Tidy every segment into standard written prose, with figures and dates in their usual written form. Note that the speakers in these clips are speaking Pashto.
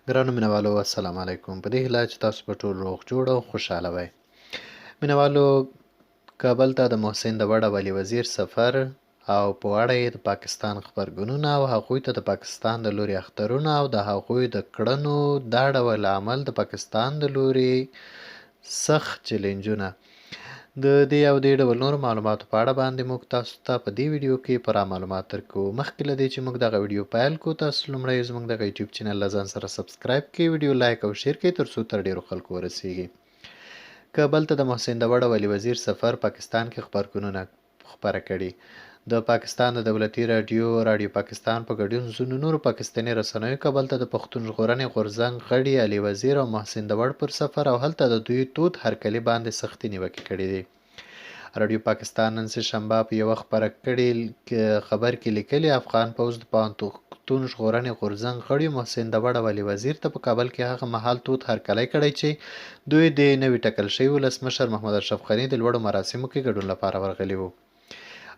ګرانو مینوالو السلام علیکم. په دې هیله چې تاسو به ټول روغ جوړ او خوشحاله وئ. مینوالو، کابل ته د محسن داوړ عالي وزیر سفر او په اړه یې د پاکستان خبرګونونه او هغوی ته د پاکستان د لوري اخطارونه او د هغوی د کړنو دا ډول عمل د پاکستان د لوري سخت چیلنجونه د دې او دې ډول نورو معلوماتو په اړه باندې موږ تاسو ته په دې ویډیو کې پوره معلومات درکوو. مخکې له دې چې موږ دغه ویډیو پیل کړو، تاسو لومړی زموږ دغه یوټیوب چینل له ځان سره سبسکرایب کړئ، ویډیو لایک او شیر کړئ ترڅو تر ډېرو خلکو ورسیږي. کابل ته د محسن داوړ عالي وزیر سفر پاکستان کې خبرګونونه خپاره کړي. د پاکستان د دولتي راډیو پاکستان په ګډون ځینو نورو پاکستاني رسنیو کابل ته د پښتون ژغورنې غورځنګ غړي عالي وزیر او محسن داوړ پر سفر او هلته د دوی تود هرکلي باندې سختې نیوکې کړي دي. راډیو پاکستان نن سه شنبه په یوه خبر کې لیکلي افغان پوځ د پښتون ژغورنې غورځنګ غړي محسن داوړ عالي وزیر ته په کابل کې هغه مهال تود هرکلی کړی چې دوی د نوي ټاکل شوي ولسمشر محمد اشرف غني د لوړو مراسمو کې ګډون لپاره ورغلي وو.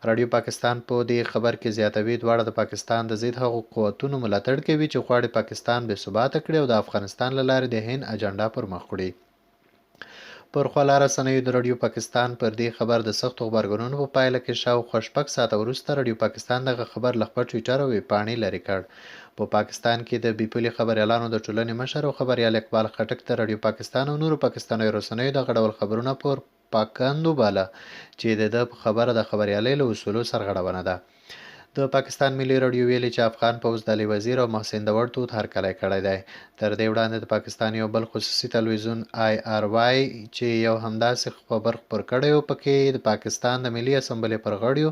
راډیو پاکستان په دې خبر کې زیاتوي دواړه د پاکستان د ضد هغو قوتونو ملاتړ کوي چې غواړي پاکستان بې ثباته کړي او د افغانستان له لارې د هند اجنډا پر مخ وړي. پر خواله رسنیو د راډیو پاکستان پر دې خبر د سختو غبرګونونو په پایله کې شاوخوا 6 ساعته وروسته راډیو پاکستان دغه خبر له خپل ټویټر او ویبپاڼې لرې کړ. په پاکستان کې د بې پولي خبریالانو د ټولنې مشر او خبریال اقبال خټک د راډیو پاکستان او نورو پاکستاني رسنیو دغه ډول خبرونه پر پاکندو باله چې د ده په خبره د خبریالۍ له اصولو سرغړونه ده. د پاکستان ملي راډیو ویلي چې افغان پوځ د عالي وزیر او محسن داوړ تود هرکلی کړی دی. تر دې وړاندې د پاکستان یو بل خصوصي تلویزیون IRY چې یو همداسې خبر خپور کړی و، پکې د پاکستان د ملي اسمبلۍ پر غړیو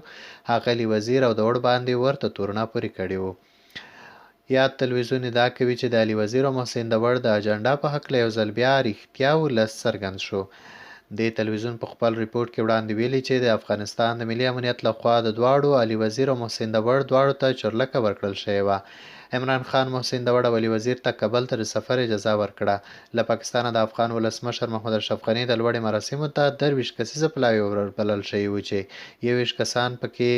هغه عالي وزیر او داوړ باندې ورته تورونه پورې کړي وو. یاد تلویزیون ادعا کوي چې د عالي وزیر او محسن داوړ د اجنډا په هکله یو ځل بیا رښتیا ولس څرګند شو. دې تلویزیون په خپل ریپورټ کې وړاندې ویلي چې د افغانستان د ملي امنیت لخوا د دواړو عالي وزیر او محسن داوړ دواړو ته چورلکه ورکړل شوې وه. عمران خان محسن داوړ او عالي وزیر ته کابل ته د سفر اجازه ورکړه. له پاکستانه د افغان ولسمشر محمد اشرف غني د لوړې مراسمو ته 23 کسیزه پلاوی وربلل شوي وو چې 21 کسان پکې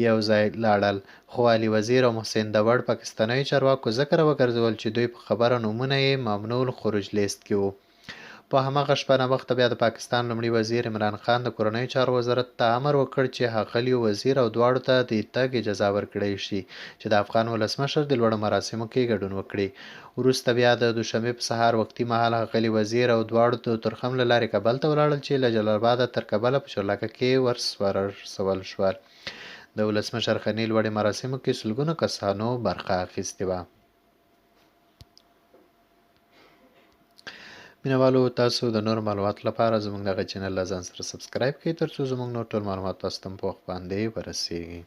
یو ځای لاړل، خو عالي وزیر او محسن داوړ پاکستاني چارواکو ذکر وګرځول چې دوی په خبره نومونه یې ممنوع الخروج لیست کې وو. په هماغه شپه ناوخته بیا د پاکستان لومړي وزیر عمران خان د کورنیو چارو وزارت ته امر وکړ چې ښاغلي وزیر او دواړو ته د تګ اجازه ورکړی شي چې د افغان ولسمشر د لوړو مراسمو کې ګډون وکړي. وروسته بیا د دوشنبې په سهار وختي مهال ښاغلي وزیر او دواړو د تورخم له لارې کابل ته ولاړل چې له جلال اباده تر کابله په چورلکه کې ورسول شول. د ولسمشر غني لوړې مراسمو کې سلګونه کسانو برخه اخیستې وه. مینوالو، تاسو د نور معلوماتو لپاره زموږ دغه چینل له ځان سره سبسکرایب کړئ ترڅو زموږ نور ټول معلومات تاسو ته په وخت باندې ورسیږي.